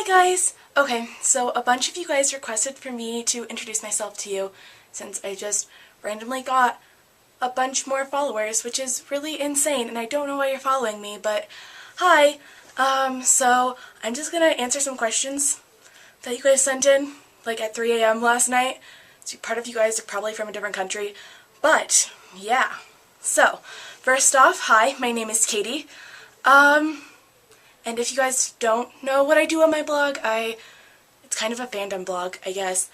guys! Okay, so a bunch of you guys requested for me to introduce myself to you since I just randomly got a bunch more followers, which is really insane, and I don't know why you're following me, but hi! So I'm just gonna answer some questions that you guys sent in, like at 3 a.m. last night. So part of you guys are probably from a different country, but yeah. So, first off, hi, my name is Katie. And if you guys don't know what I do on my blog, it's kind of a fandom blog, I guess.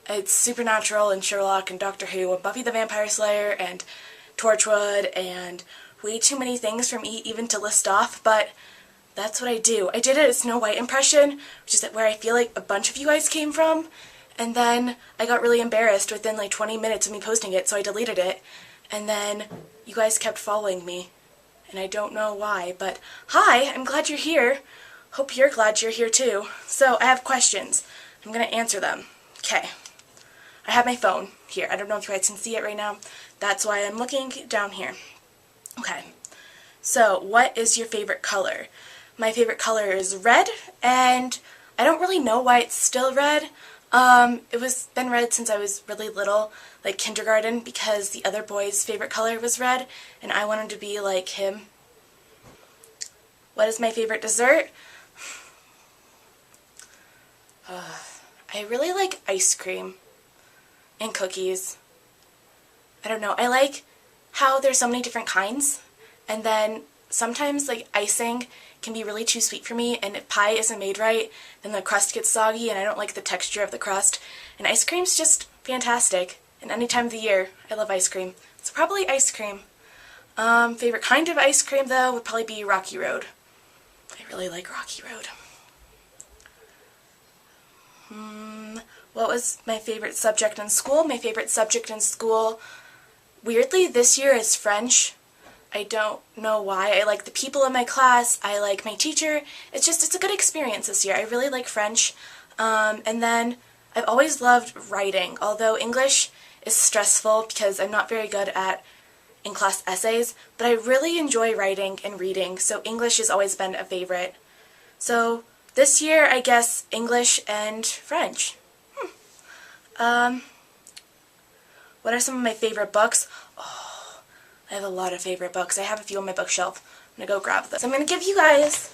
It's Supernatural and Sherlock and Doctor Who and Buffy the Vampire Slayer and Torchwood and way too many things for me even to list off, but that's what I do. I did it as Snow White impression, which is where I feel like a bunch of you guys came from, and then I got really embarrassed within like 20 minutes of me posting it, so I deleted it, and then you guys kept following me. And I don't know why, but hi, I'm glad you're here. Hope you're glad you're here too. So, I have questions. I'm gonna answer them. Okay. I have my phone here. I don't know if you guys can see it right now. That's why I'm looking down here. Okay. So, what is your favorite color? My favorite color is red, and I don't really know why it's still red. It was been red since I was really little, like kindergarten, because the other boy's favorite color was red, and I wanted to be like him. What is my favorite dessert? I really like ice cream and cookies. I don't know, I like how there's so many different kinds, and then sometimes like icing can be really too sweet for me, and if pie isn't made right, then the crust gets soggy and I don't like the texture of the crust. And ice cream's just fantastic. And any time of the year, I love ice cream. So probably ice cream. Favorite kind of ice cream though would probably be Rocky Road. I really like Rocky Road. What was my favorite subject in school? My favorite subject in school, weirdly, this year is French. I don't know why. I like the people in my class. I like my teacher. It's a good experience this year. I really like French. And then I've always loved writing, although English is stressful because I'm not very good at in-class essays, but I really enjoy writing and reading, so English has always been a favorite. So this year, I guess English and French. What are some of my favorite books? Oh, I have a lot of favorite books. I have a few on my bookshelf. I'm gonna go grab them. So I'm gonna give you guys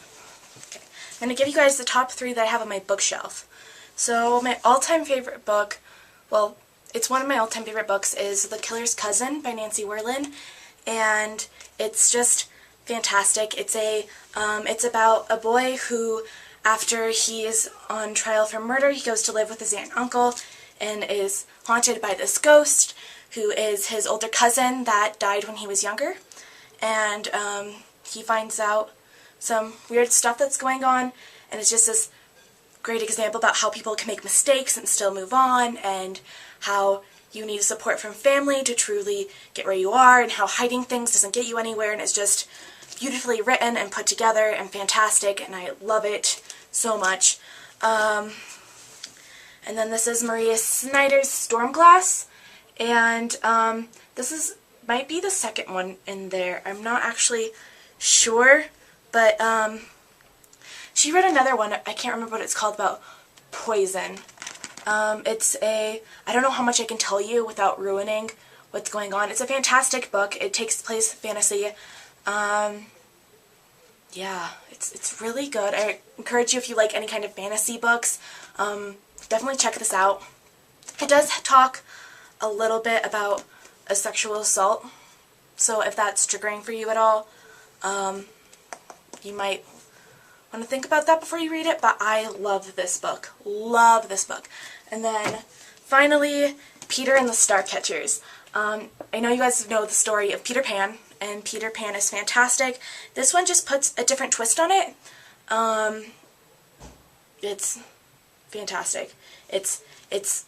the top 3 that I have on my bookshelf. So my all-time favorite book, well, it's one of my all-time favorite books, is The Killer's Cousin by Nancy Werlin, and it's just fantastic. It's about a boy who, after he is on trial for murder, he goes to live with his aunt and uncle and is haunted by this ghost who is his older cousin that died when he was younger, and he finds out some weird stuff that's going on, and it's just this great example about how people can make mistakes and still move on, and how you need support from family to truly get where you are, and how hiding things doesn't get you anywhere, and it's just beautifully written and put together and fantastic, and I love it so much. And then this is Maria Snyder's Stormglass, and this might be the second one in there. I'm not actually sure, but she read another one, I can't remember what it's called, about poison. I don't know how much I can tell you without ruining what's going on. It's a fantastic book. It takes place fantasy. Yeah, it's really good. I encourage you, if you like any kind of fantasy books, definitely check this out. It does talk a little bit about a sexual assault, so if that's triggering for you at all, you might want to think about that before you read it, but I love this book. Love this book. And then, finally, Peter and the Starcatchers. I know you guys know the story of Peter Pan, and Peter Pan is fantastic. This one just puts a different twist on it. It's fantastic. It's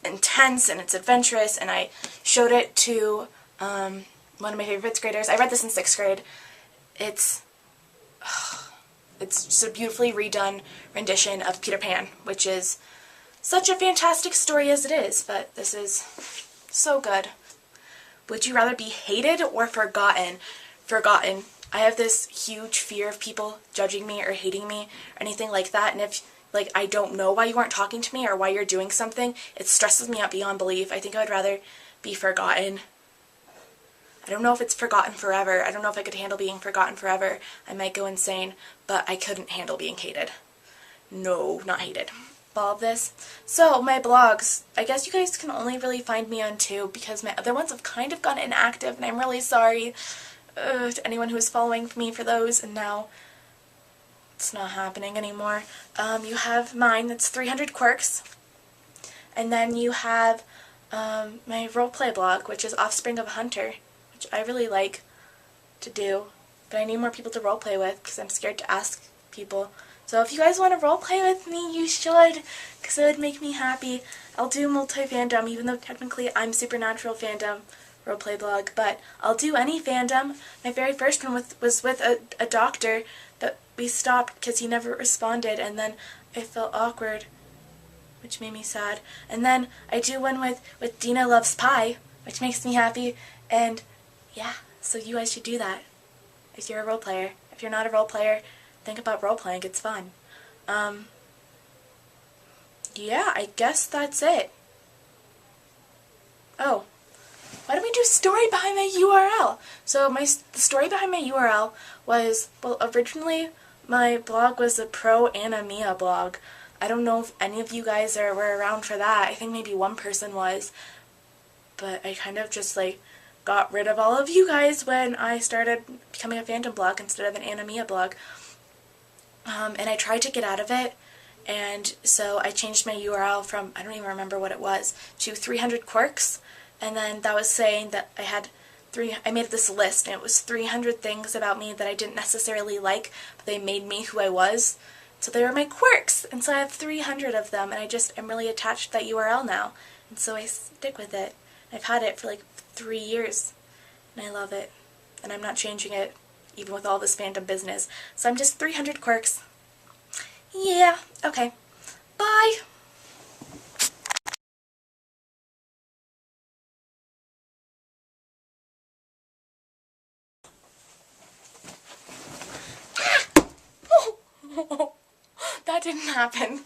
intense and it's adventurous, and I showed it to one of my favorite 5th graders. I read this in 6th grade. It's just a beautifully redone rendition of Peter Pan, which is such a fantastic story as it is, but this is so good. Would you rather be hated or forgotten? Forgotten. I have this huge fear of people judging me or hating me or anything like that, and if like, I don't know why you aren't talking to me or why you're doing something. It stresses me out beyond belief. I think I would rather be forgotten. I don't know if it's forgotten forever. I don't know if I could handle being forgotten forever. I might go insane, but I couldn't handle being hated. No, not hated. All of this. So, my blogs. I guess you guys can only really find me on 2 because my other ones have kind of gone inactive, and I'm really sorry to anyone who was following me for those, and now it's not happening anymore. You have mine, that's 300 Quirks, and then you have my roleplay blog, which is Offspring of a Hunter, which I really like to do, but I need more people to roleplay with because I'm scared to ask people. So if you guys want to roleplay with me, you should, because it would make me happy. I'll do multi-fandom, even though technically I'm Supernatural fandom roleplay blog, but I'll do any fandom. My very first one was with a doctor, but we stopped because he never responded, and then I felt awkward, which made me sad. And then I do one with Dina Loves Pie, which makes me happy, and yeah, so you guys should do that if you're a role player. If you're not a role player, think about role-playing. It's fun. Yeah, I guess that's it. Oh, why don't we do story behind my URL? So the story behind my URL was, well, originally my blog was a pro Anna blog. I don't know if any of you guys were around for that. I think maybe one person was, but I kind of just like got rid of all of you guys when I started becoming a fandom blog instead of an Anna blog. And I tried to get out of it, and so I changed my URL from, I don't even remember what it was, to 300 Quirks, and then that was saying that I made this list, and it was 300 things about me that I didn't necessarily like, but they made me who I was, so they were my quirks, and so I have 300 of them, and I just am really attached to that URL now, and so I stick with it. I've had it for like 3 years, and I love it, and I'm not changing it, even with all this fandom business. So I'm just 300 Quirks. Yeah, okay. Bye! Ah! Oh, that didn't happen.